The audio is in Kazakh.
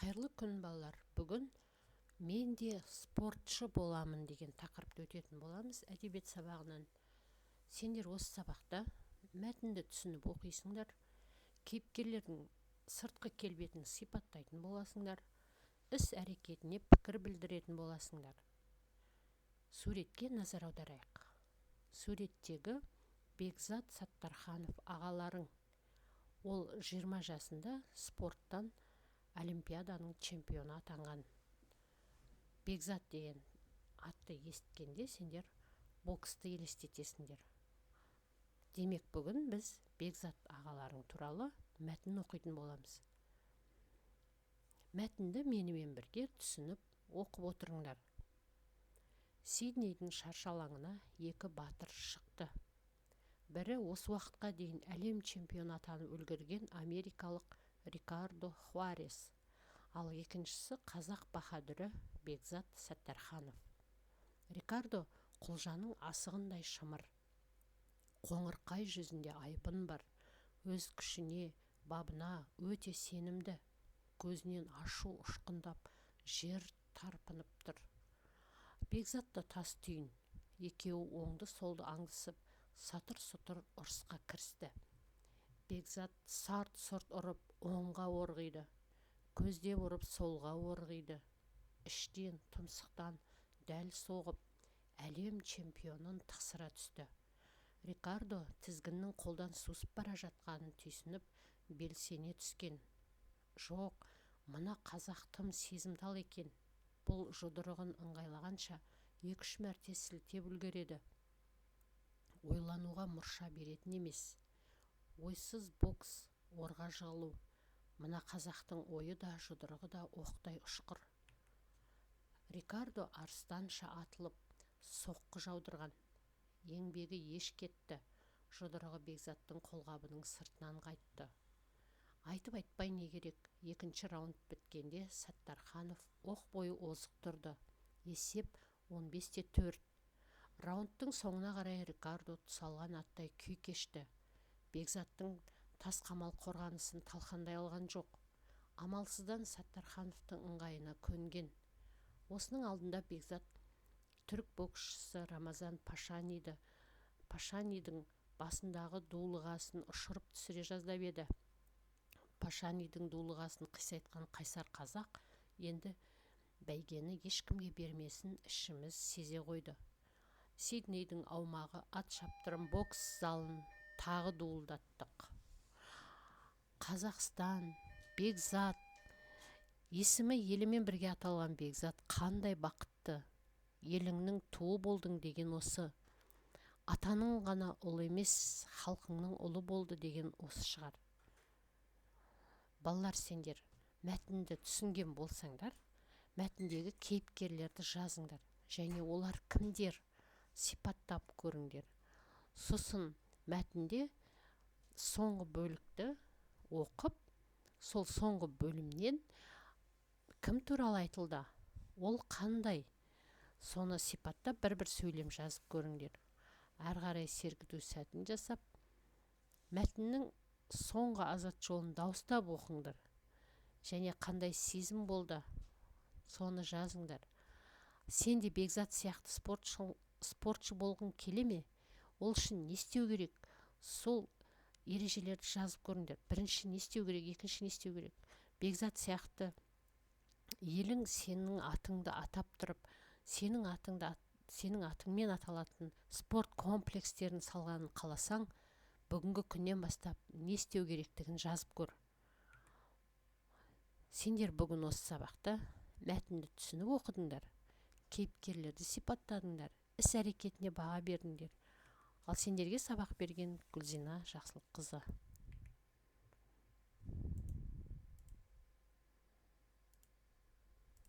Қайырлы күн балалар. Бүгін мен де спортшы боламын деген тақырыпты өтетін боламыз әдебиет сабағынан. Сендер осы сабақта мәтінді түсініп оқисыңдар, кейіпкерлердің сыртқы келбетін сипаттайтын боласыңдар, іс-әрекетіне пікір білдіретін боласыңдар. Суретке назар аударайық. Суреттегі Бекзат Саттарханов ағаларың. Ол 20 жасында спорттан олимпиаданың чемпионы атанған. Бекзат деген атты естігенде сендер боксты елестетесіңдер. Демек бүгін біз Бекзат ағаларың туралы мәтін оқитын боламыз. Мәтінді менімен бірге түсініп оқып отырыңдар. Сиднейдің шаршы алаңына екі батыр шықты. Бірі осы уақытқа дейін әлем чемпионы атанып үлгерген америкалық Рикардо Хуарес, ал екіншісі қазақ баһадүрі Бекзат Саттарханов. Рикардо құлжаның асығындай шымыр, қоңырқай жүзінде айбын бар, өз күшіне, бабына өте сенімді, көзінен ашу ұшқындап, жер тарпынып тұр. Бекзат та тас түйін, екеуі оңды солды аңдысып, сатыр-сұтыр ұрысқа кірісті. Бекзат сарт-сұрт ұрып, оңға орғиды, көздеп ұрып солға орғиды. Іштен, тұмсықтан дәл соғып, әлем чемпионын тықсыра түсті. Рикардо тізгіннің қолдан сусып бара жатқанын түйсініп, белсене түскен. Жоқ, мына қазақ тым сезімтал екен. Бұл жұдырығын ыңғайлағанша 2-3 мәрте сілтеп үлгереді. Ойлануға мұрша беретін емес. Ойсыз бокс, орға жығылу. Мына қазақтың ойы да, жұдырығы да оқтай ұшқыр. Рикардо арыстанша атылып, соққы жаудырған. Еңбегі еш кетті. Жұдырығы Бекзаттың қолғабының сыртынан қайтты. Айтып айтпай не керек, екінші раунд біткенде Саттарханов оқ бойы озық тұрды. Есеп 15-4. Раундтың соңына қарай Рикардо тұсалған аттай күй кешті. Бекзаттың тас қамал қорғанысын талқандай алған жоқ. Амалсыздан Саттархановтың ыңғайына көнген. Осының алдында Бекзат түрік боксшысы Рамазан Пашаниді, Пашанидің басындағы дулығасын ұшырып түсіре жаздап еді. Пашанидің дулығасын қисайтқан қайсар қазақ енді бәйгені ешкімге бермесін ішіміз сезе қойды. Сиднейдің аумағы ат шаптырым бокс залын тағы дуылдаттық. Қазақстан, Бекзат, есімі елімен бірге аталған Бекзат қандай бақытты. Еліңнің туы болдың деген осы. Атаның ғана ұлы емес, халқыңның ұлы болды деген осы шығар. Балалар, сендер мәтінді түсінген болсаңдар, мәтіндегі кейіпкерлерді жазыңдар. Және олар кімдер? Сипаттап көріңдер. Сосын мәтінде соңғы бөлікті оқып, сол соңғы бөлімнен кім туралы айтылды? Ол қандай? Соны сипаттап бір-бір сөйлем жазып көріңдер. Әрі қарай сергіту сәтін жасап, мәтіннің соңғы азат жолын дауыстап оқыңдар. Және қандай сезім болды? Соны жазыңдар. Сен де Бекзат сияқты спортшы болғың келе ме? Ол үшін не істеу керек? Сол ережелерді жазып көріңдер. Бірінші не істеу керек, екінші не істеу керек? Бекзат сияқты елің сенің атыңды атап тұрып, сенің атыңмен аталатын спорт комплекстерін салғанын қаласаң, бүгінгі күннен бастап не істеу керектігін жазып көр. Сендер бүгін осы сабақта мәтінді түсініп оқыдыңдар, кейіпкерлерді сипаттадыңдар, іс-әрекетіне баға бердіңдер. Ал сендерге сабақ берген Гүлзина Жақсылыққызы.